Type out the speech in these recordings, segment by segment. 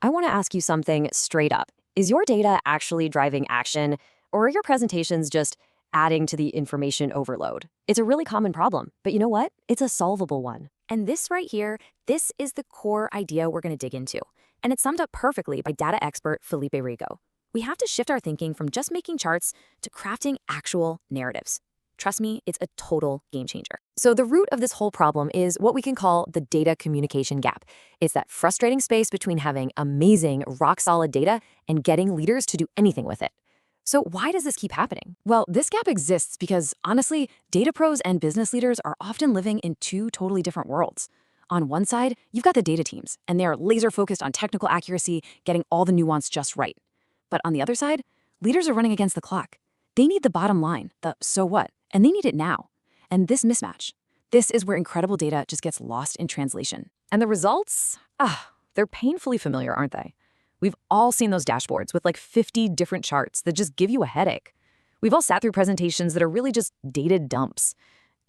I want to ask you something straight up. Is your data actually driving action, or are your presentations just adding to the information overload? It's a really common problem, but you know what? It's a solvable one. And this right here, this is the core idea we're going to dig into. And it's summed up perfectly by data expert Felipe Rigo. We have to shift our thinking from just making charts to crafting actual narratives. Trust me, it's a total game changer. So the root of this whole problem is what we can call the data communication gap. It's that frustrating space between having amazing, rock-solid data and getting leaders to do anything with it. So why does this keep happening? Well, this gap exists because, honestly, data pros and business leaders are often living in two totally different worlds. On one side, you've got the data teams, and they are laser-focused on technical accuracy, getting all the nuance just right. But on the other side, leaders are running against the clock. They need the bottom line, the so what, and they need it now. And this mismatch, this is where incredible data just gets lost in translation. And the results? They're painfully familiar, aren't they? We've all seen those dashboards with like 50 different charts that just give you a headache. We've all sat through presentations that are really just dated dumps.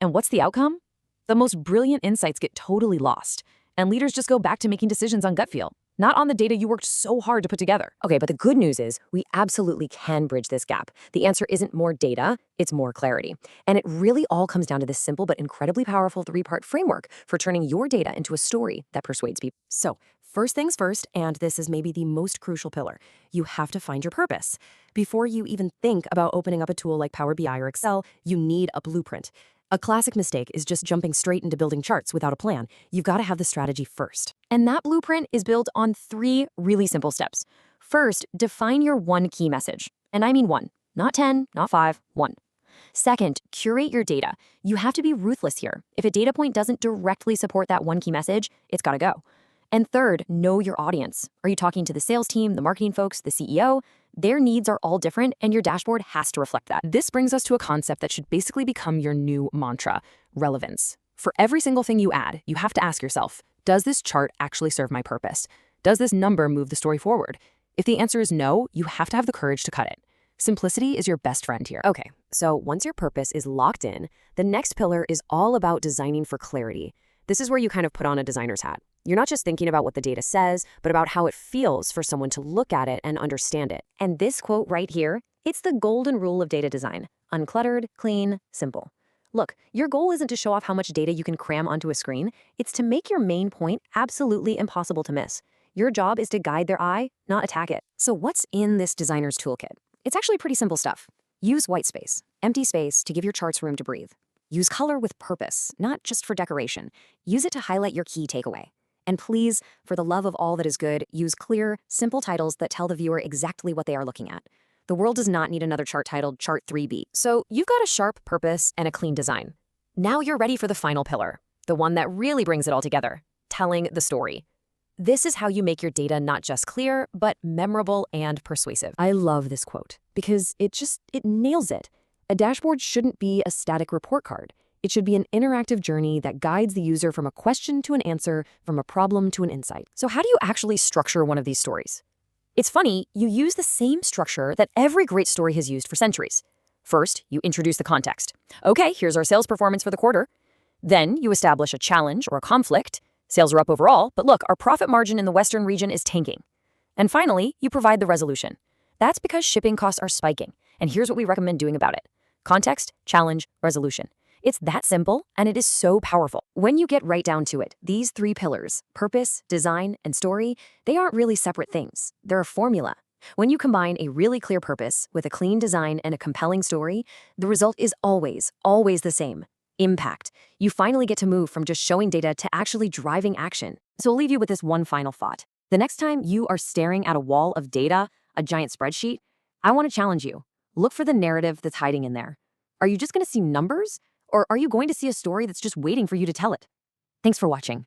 And what's the outcome? The most brilliant insights get totally lost, and leaders just go back to making decisions on gut feel, not on the data you worked so hard to put together. Okay, but the good news is we absolutely can bridge this gap. The answer isn't more data, it's more clarity. And it really all comes down to this simple but incredibly powerful three-part framework for turning your data into a story that persuades people. So, first things first, and this is maybe the most crucial pillar, you have to find your purpose. Before you even think about opening up a tool like Power BI or Excel, you need a blueprint. A classic mistake is just jumping straight into building charts without a plan. You've got to have the strategy first. And that blueprint is built on 3 really simple steps. First, define your one key message. And I mean one, not 10, not 5, one. Second, curate your data. You have to be ruthless here. If a data point doesn't directly support that one key message, it's got to go. And third, know your audience. Are you talking to the sales team, the marketing folks, the CEO? Their needs are all different, and your dashboard has to reflect that. This brings us to a concept that should basically become your new mantra: relevance. For every single thing you add, you have to ask yourself, does this chart actually serve my purpose? Does this number move the story forward? If the answer is no, you have to have the courage to cut it. Simplicity is your best friend here. Okay, so once your purpose is locked in, the next pillar is all about designing for clarity. This is where you kind of put on a designer's hat. You're not just thinking about what the data says, but about how it feels for someone to look at it and understand it. And this quote right here, it's the golden rule of data design: uncluttered, clean, simple. Look, your goal isn't to show off how much data you can cram onto a screen. It's to make your main point absolutely impossible to miss. Your job is to guide their eye, not attack it. So what's in this designer's toolkit? It's actually pretty simple stuff. Use white space, empty space, to give your charts room to breathe. Use color with purpose, not just for decoration. Use it to highlight your key takeaway. And please, for the love of all that is good, use clear, simple titles that tell the viewer exactly what they are looking at. The world does not need another chart titled Chart 3B. So you've got a sharp purpose and a clean design. Now you're ready for the final pillar, the one that really brings it all together: telling the story. This is how you make your data not just clear, but memorable and persuasive. I love this quote because it nails it. A dashboard shouldn't be a static report card. It should be an interactive journey that guides the user from a question to an answer, from a problem to an insight. So how do you actually structure one of these stories? It's funny, you use the same structure that every great story has used for centuries. First, you introduce the context. Okay, here's our sales performance for the quarter. Then you establish a challenge or a conflict. Sales are up overall, but look, our profit margin in the Western region is tanking. And finally, you provide the resolution. That's because shipping costs are spiking, and here's what we recommend doing about it: context, challenge, resolution. It's that simple, and it is so powerful. When you get right down to it, these 3 pillars, purpose, design, and story, they aren't really separate things. They're a formula. When you combine a really clear purpose with a clean design and a compelling story, the result is always, always the same: impact. You finally get to move from just showing data to actually driving action. So I'll leave you with this one final thought. The next time you are staring at a wall of data, a giant spreadsheet, I want to challenge you. Look for the narrative that's hiding in there. Are you just going to see numbers? Or are you going to see a story that's just waiting for you to tell it? Thanks for watching.